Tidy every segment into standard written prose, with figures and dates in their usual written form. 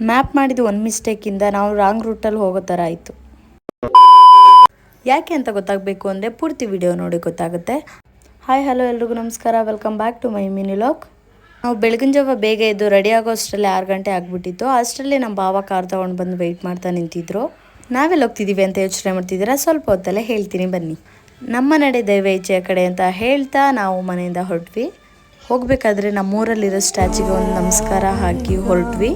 Map ಮಾಡಿದ ಒಂದು ಮಿಸ್ಟೇಕಿಂದ ನಾವು ರಾಂಗ್ ರೂಟಲ್ಲಿ ಹೋಗೋ ಥರ ಆಯಿತು. ಯಾಕೆ ಅಂತ ಗೊತ್ತಾಗಬೇಕು ಅಂದರೆ ಪೂರ್ತಿ ವಿಡಿಯೋ ನೋಡಿ ಗೊತ್ತಾಗುತ್ತೆ. ಹಾಯ್ ಹಲೋ ಎಲ್ರಿಗೂ ನಮಸ್ಕಾರ, welcome back to my mini vlog. ನಾವು ಬೆಳಗಿನ ಜಾವ ಬೇಗ ಎದ್ದು ರೆಡಿ ಆಗೋ ಅಷ್ಟರಲ್ಲಿ 6 ಗಂಟೆ ಆಗಿಬಿಟ್ಟಿತ್ತು. ಅಷ್ಟರಲ್ಲಿ ನಮ್ಮ ಭಾವ ಕಾರ್ ತೊಗೊಂಡು ಬಂದು ವೆಯ್ಟ್ ಮಾಡ್ತಾ ನಿಂತಿದ್ರು. ನಾವೆಲ್ಲ ಹೋಗ್ತಿದ್ದೀವಿ ಅಂತ ಯೋಚನೆ ಮಾಡ್ತಿದ್ದೀರಾ? ಸ್ವಲ್ಪ ಹೊತ್ತಲ್ಲೇ ಹೇಳ್ತೀನಿ ಬನ್ನಿ. ನಮ್ಮ ನಡೆ ದೈವ ಇಚ್ಛೆಯ ಕಡೆ ಅಂತ ಹೇಳ್ತಾ ನಾವು ಮನೆಯಿಂದ ಹೊರಟ್ವಿ. ಹೋಗಬೇಕಾದ್ರೆ ನಮ್ಮೂರಲ್ಲಿರೋ ಸ್ಟ್ಯಾಚ್ಯೂಗೆ ಒಂದು ನಮಸ್ಕಾರ ಹಾಕಿ ಹೊರಟ್ವಿ.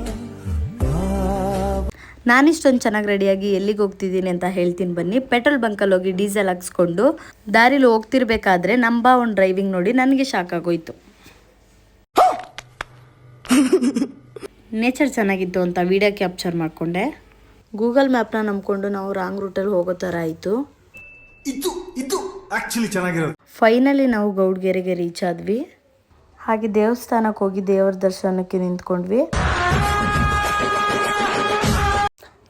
ನಾನಿಷ್ಟೊಂದು ಚೆನ್ನಾಗಿ ರೆಡಿಯಾಗಿ ಎಲ್ಲಿಗೆ ಹೋಗ್ತಿದ್ದೀನಿ ಅಂತ ಹೇಳ್ತೀನಿ ಬನ್ನಿ. ಪೆಟ್ರೋಲ್ ಬಂಕಲ್ಲಿ ಹೋಗಿ ಡೀಸೆಲ್ ಹಾಕ್ಸ್ಕೊಂಡು ದಾರಿಲಿ ಹೋಗ್ತಿರ್ಬೇಕಾದ್ರೆ ನಮ್ಮ ಒಂದು ಡ್ರೈವಿಂಗ್ ನೋಡಿ ನನಗೆ ಶಾಕ್ ಆಗೋಯ್ತು. ನೇಚರ್ ಚೆನ್ನಾಗಿತ್ತು ಅಂತ ವಿಡಿಯೋ ಕ್ಯಾಪ್ಚರ್ ಮಾಡಿಕೊಂಡೆ. ಗೂಗಲ್ ಮ್ಯಾಪ್ನ ನಂಬ್ಕೊಂಡು ನಾವು ರಾಂಗ್ ರೂಟಲ್ಲಿ ಹೋಗೋ ಥರ ಆಯಿತು. ಫೈನಲಿ ನಾವು ಗೌಡ್ಗೆರೆಗೆ ರೀಚ್ ಆದ್ವಿ. ಹಾಗೆ ದೇವಸ್ಥಾನಕ್ಕೆ ಹೋಗಿ ದೇವರ ದರ್ಶನಕ್ಕೆ ನಿಂತ್ಕೊಂಡ್ವಿ.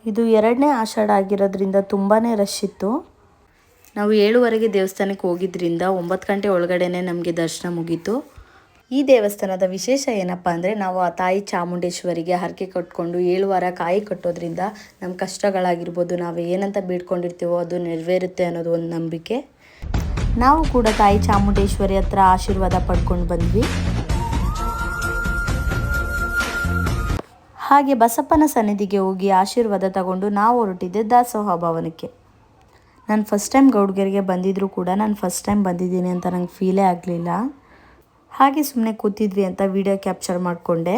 ಇದು 2ನೇ ಆಷಾಢ ಆಗಿರೋದ್ರಿಂದ ತುಂಬಾ ರಶ್ ಇತ್ತು. ನಾವು 7:15 ದೇವಸ್ಥಾನಕ್ಕೆ ಹೋಗಿದ್ರಿಂದ 9 ಗಂಟೆ ಒಳಗಡೆನೆ ನಮಗೆ ದರ್ಶನ ಮುಗೀತು. ಈ ದೇವಸ್ಥಾನದ ವಿಶೇಷ ಏನಪ್ಪ ಅಂದರೆ ನಾವು ಆ ತಾಯಿ ಚಾಮುಂಡೇಶ್ವರಿಗೆ ಹರಕೆ ಕಟ್ಕೊಂಡು 7 ವಾರ ಕಾಯಿ ಕಟ್ಟೋದ್ರಿಂದ ನಮ್ಮ ಕಷ್ಟಗಳಾಗಿರ್ಬೋದು, ನಾವು ಏನಂತ ಬೇಡ್ಕೊಂಡಿರ್ತೀವೋ ಅದು ನೆರವೇರುತ್ತೆ ಅನ್ನೋದು ಒಂದು ನಂಬಿಕೆ. ನಾವು ಕೂಡ ತಾಯಿ ಚಾಮುಂಡೇಶ್ವರಿ ಹತ್ರ ಆಶೀರ್ವಾದ ಪಡ್ಕೊಂಡು ಬಂದ್ವಿ. ಹಾಗೆ ಬಸಪ್ಪನ ಸನ್ನಿಧಿಗೆ ಹೋಗಿ ಆಶೀರ್ವಾದ ತಗೊಂಡು ನಾವು ಹೊರಟಿದ್ದೆ ದಾಸೋಹ ಭವನಕ್ಕೆ. ನಾನು ಫಸ್ಟ್ ಟೈಮ್ ಗೌಡ್ಗೆರೆಗೆ ಬಂದಿದ್ದರೂ ಕೂಡ ನಾನು ಫಸ್ಟ್ ಟೈಮ್ ಬಂದಿದ್ದೀನಿ ಅಂತ ನಂಗೆ ಫೀಲೇ ಆಗಲಿಲ್ಲ. ಹಾಗೆ ಸುಮ್ಮನೆ ಕೂತಿದ್ವಿ ಅಂತ ವಿಡಿಯೋ ಕ್ಯಾಪ್ಚರ್ ಮಾಡಿಕೊಂಡೆ.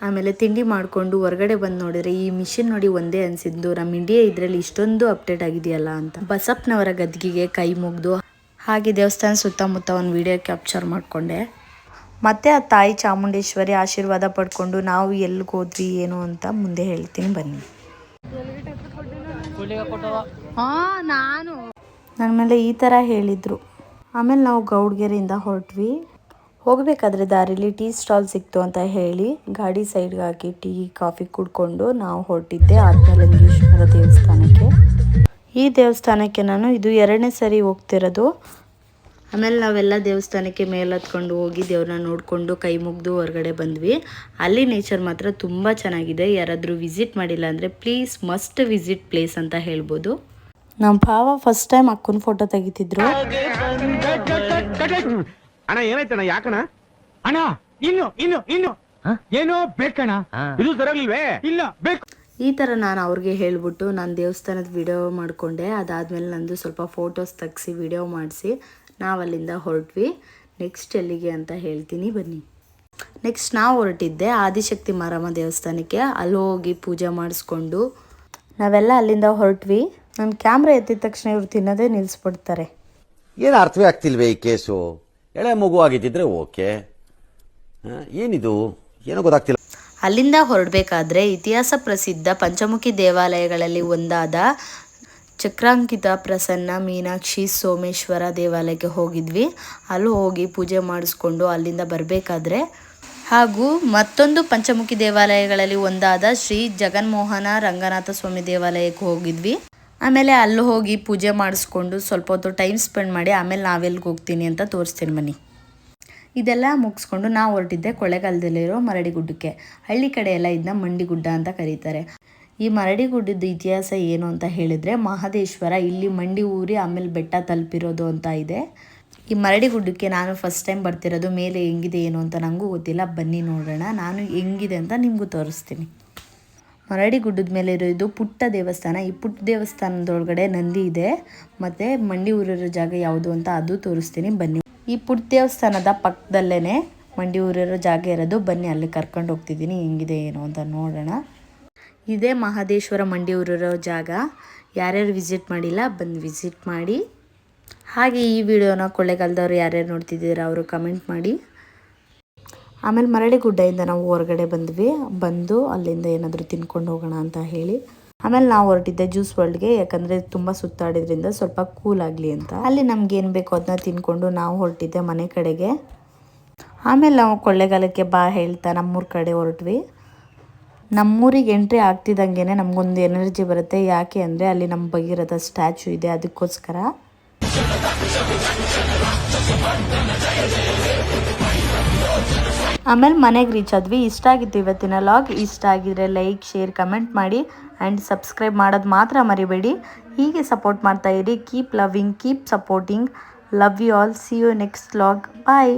ಆಮೇಲೆ ತಿಂಡಿ ಮಾಡಿಕೊಂಡು ಹೊರಗಡೆ ಬಂದು ನೋಡಿದ್ರೆ ಈ ಮಿಷಿನ್ ನೋಡಿ ಒಂದೇ ಅನಿಸಿದ್ದು, ನಮ್ಮ ಇಂಡಿಯಾ ಇದರಲ್ಲಿ ಇಷ್ಟೊಂದು ಅಪ್ಡೇಟ್ ಆಗಿದೆಯಲ್ಲ ಅಂತ. ಬಸಪ್ಪನವರ ಗದ್ಗಿಗೆ ಕೈ ಮುಗಿದು ಹಾಗೆ ದೇವಸ್ಥಾನ ಸುತ್ತಮುತ್ತ ಒಂದು ವಿಡಿಯೋ ಕ್ಯಾಪ್ಚರ್ ಮಾಡಿಕೊಂಡೆ. ಮತ್ತೆ ಆ ತಾಯಿ ಚಾಮುಂಡೇಶ್ವರಿ ಆಶೀರ್ವಾದ ಪಡ್ಕೊಂಡು ನಾವು ಎಲ್ಲಿಗೆ ಹೋದ್ವಿ ಏನು ಅಂತ ಮುಂದೆ ಹೇಳ್ತೀನಿ ಬನ್ನಿ. ನನ್ನ ಮೇಲೆ ಈ ಥರ ಹೇಳಿದರು. ಆಮೇಲೆ ನಾವು ಗೌಡ್ಗೆರೆಯಿಂದ ಹೊರಟ್ವಿ. ಹೋಗಬೇಕಾದ್ರೆ ದಾರಿಲಿ ಟೀ ಸ್ಟಾಲ್ ಸಿಕ್ತು ಅಂತ ಹೇಳಿ ಗಾಡಿ ಸೈಡ್ಗೆ ಹಾಕಿ ಟೀ ಕಾಫಿ ಕುಡ್ಕೊಂಡು ನಾವು ಹೊರಟಿದ್ದೆ ಆತ್ಮಲಿಂಗೇಶ್ವರ ದೇವಸ್ಥಾನಕ್ಕೆ. ಈ ದೇವಸ್ಥಾನಕ್ಕೆ ನಾನು ಇದು 2ನೇ ಸರಿ ಹೋಗ್ತಿರೋದು. ಆಮೇಲೆ ನಾವೆಲ್ಲ ದೇವಸ್ಥಾನಕ್ಕೆ ಮೇಲೆ ಹತ್ಕೊಂಡು ಹೋಗಿ ದೇವ್ರನ್ನ ನೋಡಿಕೊಂಡು ಕೈ ಮುಗಿದು ಹೊರಗಡೆ ಬಂದ್ವಿ. ಅಲ್ಲಿ ನೇಚರ್ ಮಾತ್ರ ತುಂಬ ಚೆನ್ನಾಗಿದೆ. ಯಾರಾದರೂ ವಿಸಿಟ್ ಮಾಡಿಲ್ಲ ಅಂದರೆ ಪ್ಲೀಸ್ ಮಸ್ಟ್ ವಿಸಿಟ್ ಪ್ಲೇಸ್ ಅಂತ ಹೇಳ್ಬೋದು. ನಮ್ಮ ಭಾವ ಫಸ್ಟ್ ಟೈಮ್ ಅಕ್ಕನ ಫೋಟೋ ತೆಗಿತಿದ್ರು. ಅಣ್ಣ ಏನಾಯ್ತಣ್ಣ? ಯಾಕಣ ಅಣ್ಣ? ಇನ್ನು ಏನೋ ಬೇಕಣ್ಣ, ಇದು ಸರಿಯಾಗಿಲ್ವೇ? ಇಲ್ಲ ಬೇಕು. ಈ ಥರ ನಾನು ಅವ್ರಿಗೆ ಹೇಳ್ಬಿಟ್ಟು ನಾನು ದೇವಸ್ಥಾನದ ವಿಡಿಯೋ ಮಾಡಿಕೊಂಡೆ. ಅದಾದಮೇಲೆ ನಂದು ಸ್ವಲ್ಪ ಫೋಟೋಸ್ ತೆಗ್ಸಿ ವಿಡಿಯೋ ಮಾಡಿಸಿ ನಾವಲ್ಲಿಂದ ಹೊರಟ್ವಿ. ನೆಕ್ಸ್ಟ್ ಎಲ್ಲಿಗೆ ಅಂತ ಹೇಳ್ತೀನಿ ಬನ್ನಿ. ನೆಕ್ಸ್ಟ್ ನಾವು ಹೊರಟಿದ್ದೆ ಆದಿಶಕ್ತಿ ಮಾರಮ್ಮ ದೇವಸ್ಥಾನಕ್ಕೆ. ಅಲ್ಲಿ ಹೋಗಿ ಪೂಜೆ ಮಾಡಿಸ್ಕೊಂಡು ನಾವೆಲ್ಲ ಅಲ್ಲಿಂದ ಹೊರಟ್ವಿ. ನನ್ನ ಕ್ಯಾಮ್ರಾ ಎತ್ತಿದ ತಕ್ಷಣ ಇವ್ರು ತಿನ್ನೋದೇ ನಿಲ್ಲಿಸ್ಬಿಡ್ತಾರೆ. ಏನು ಅರ್ಥವೇ ಆಗ್ತಿಲ್ವೇ ಈ ಕೇಸು? ಎಳೆ ಮಗು ಆಗಿದ್ದಿದ್ರೆ ಓಕೆ, ಏನಿದು ಏನೋ ಗೊತ್ತಾಗ್ತಿಲ್ಲ. ಅಲ್ಲಿಂದ ಹೊರಡಬೇಕಾದ್ರೆ ಇತಿಹಾಸ ಪ್ರಸಿದ್ಧ ಪಂಚಮುಖಿ ದೇವಾಲಯಗಳಲ್ಲಿ ಒಂದಾದ ಚಕ್ರಾಂಕಿತ ಪ್ರಸನ್ನ ಮೀನಾಕ್ಷಿ ಸೋಮೇಶ್ವರ ದೇವಾಲಯಕ್ಕೆ ಹೋಗಿದ್ವಿ. ಅಲ್ಲಿ ಹೋಗಿ ಪೂಜೆ ಮಾಡಿಸ್ಕೊಂಡು ಅಲ್ಲಿಂದ ಬರಬೇಕಾದ್ರೆ ಹಾಗೂ ಮತ್ತೊಂದು ಪಂಚಮುಖಿ ದೇವಾಲಯಗಳಲ್ಲಿ ಒಂದಾದ ಶ್ರೀ ಜಗನ್ಮೋಹನ ರಂಗನಾಥ ಸ್ವಾಮಿ ದೇವಾಲಯಕ್ಕೆ ಹೋಗಿದ್ವಿ. ಆಮೇಲೆ ಅಲ್ಲಿ ಹೋಗಿ ಪೂಜೆ ಮಾಡಿಸ್ಕೊಂಡು ಸ್ವಲ್ಪ ಹೊತ್ತು ಟೈಮ್ ಸ್ಪೆಂಡ್ ಮಾಡಿ ಆಮೇಲೆ ನಾವೆಲ್ಲಿಗೆ ಹೋಗ್ತೀನಿ ಅಂತ ತೋರಿಸ್ತೀನಿ ಬನ್ನಿ. ಇದೆಲ್ಲ ಮುಗಿಸ್ಕೊಂಡು ನಾವು ಹೊರಟಿದ್ದೆ ಕೊಳ್ಳೇಗಾಲದಲ್ಲಿರೋ ಮರಡಿ ಗುಡ್ಡಕ್ಕೆ. ಹಳ್ಳಿ ಕಡೆ ಎಲ್ಲ ಇದನ್ನ ಮಂಡಿ ಗುಡ್ಡ ಅಂತ ಕರೀತಾರೆ. ಈ ಮರಡಿ ಗುಡ್ಡದ ಇತಿಹಾಸ ಏನು ಅಂತ ಹೇಳಿದರೆ ಮಹದೇಶ್ವರ ಇಲ್ಲಿ ಮಂಡಿ ಊರಿ ಆಮೇಲೆ ಬೆಟ್ಟ ತಲುಪಿರೋದು ಅಂತ ಇದೆ. ಈ ಮರಡಿ ಗುಡ್ಡಕ್ಕೆ ನಾನು ಫಸ್ಟ್ ಟೈಮ್ ಬರ್ತಿರೋದು. ಮೇಲೆ ಹೆಂಗಿದೆ ಏನು ಅಂತ ನನಗೂ ಗೊತ್ತಿಲ್ಲ, ಬನ್ನಿ ನೋಡೋಣ. ನಾನು ಹೆಂಗಿದೆ ಅಂತ ನಿಮಗೂ ತೋರಿಸ್ತೀನಿ. ಮರಡಿ ಗುಡ್ಡದ ಮೇಲೆ ಇರೋದು ಪುಟ್ಟ ದೇವಸ್ಥಾನ. ಈ ಪುಟ್ಟ ದೇವಸ್ಥಾನದೊಳಗಡೆ ನಂದಿ ಇದೆ ಮತ್ತು ಮಂಡಿ ಊರಿರೋ ಜಾಗ ಯಾವುದು ಅಂತ ಅದು ತೋರಿಸ್ತೀನಿ ಬನ್ನಿ. ಈ ಪುಟ್ಟ ದೇವಸ್ಥಾನದ ಪಕ್ಕದಲ್ಲೇ ಮಂಡಿ ಊರಿರೋ ಜಾಗ ಇರೋದು. ಬನ್ನಿ ಅಲ್ಲಿ ಕರ್ಕೊಂಡು ಹೋಗ್ತಿದ್ದೀನಿ, ಹೆಂಗಿದೆ ಏನು ಅಂತ ನೋಡೋಣ. ಇದೇ ಮಹದೇಶ್ವರ ಮಂಡಿ ಊರಿರೋ ಜಾಗ. ಯಾರ್ಯಾರು ವಿಸಿಟ್ ಮಾಡಿಲ್ಲ ಬಂದು ವಿಸಿಟ್ ಮಾಡಿ. ಹಾಗೆ ಈ ವಿಡಿಯೋನ ಕೊಳ್ಳೇಗಾಲದವ್ರು ಯಾರ್ಯಾರು ನೋಡ್ತಿದ್ದೀರಾ ಅವರು ಕಮೆಂಟ್ ಮಾಡಿ. ಆಮೇಲೆ ಮರಡಿ ಗುಡ್ಡದಿಂದ ನಾವು ಹೊರಗಡೆ ಬಂದು ಅಲ್ಲಿಂದ ಏನಾದರೂ ತಿನ್ಕೊಂಡು ಹೋಗೋಣ ಅಂತ ಹೇಳಿ ಆಮೇಲೆ ನಾವು ಹೊರಟಿದ್ದೆ ಜ್ಯೂಸ್ ವರ್ಲ್ಡ್ಗೆ. ಯಾಕಂದರೆ ತುಂಬ ಸುತ್ತಾಡಿದ್ರಿಂದ ಸ್ವಲ್ಪ ಕೂಲ್ ಆಗಲಿ ಅಂತ. ಅಲ್ಲಿ ನಮ್ಗೆ ಏನು ಬೇಕೋ ಅದನ್ನ ತಿನ್ಕೊಂಡು ನಾವು ಹೊರಟಿದ್ದೆ ಮನೆ ಕಡೆಗೆ. ಆಮೇಲೆ ನಾವು ಕೊಳ್ಳೇಗಾಲಕ್ಕೆ ಬಾ ಹೇಳ್ತಾ ನಮ್ಮೂರ ಕಡೆ ಹೊರಟ್ವಿ. ನಮ್ಮೂರಿಗೆ ಎಂಟ್ರಿ ಆಗ್ತಿದ್ದಂಗೆ ನಮಗೊಂದು ಎನರ್ಜಿ ಬರುತ್ತೆ. ಯಾಕೆ ಅಂದರೆ ಅಲ್ಲಿ ನಮ್ಮ ಭಗೀರಥ ಸ್ಟ್ಯಾಚು ಇದೆ, ಅದಕ್ಕೋಸ್ಕರ. ಆಮೇಲೆ ಮನೆಗೆ ರೀಚ್ ಆದ್ವಿ. ಇಷ್ಟ ಆಗಿತ್ತು ಇವತ್ತಿನ ಲಾಗ್. ಇಷ್ಟ ಆಗಿದ್ರೆ ಲೈಕ್, ಶೇರ್, ಕಮೆಂಟ್ ಮಾಡಿ ಆ್ಯಂಡ್ ಸಬ್ಸ್ಕ್ರೈಬ್ ಮಾಡೋದು ಮಾತ್ರ ಮರಿಬೇಡಿ. ಹೀಗೆ ಸಪೋರ್ಟ್ ಮಾಡ್ತಾ ಇರಿ. Keep loving, keep supporting. Love you all. See you next vlog. Bye.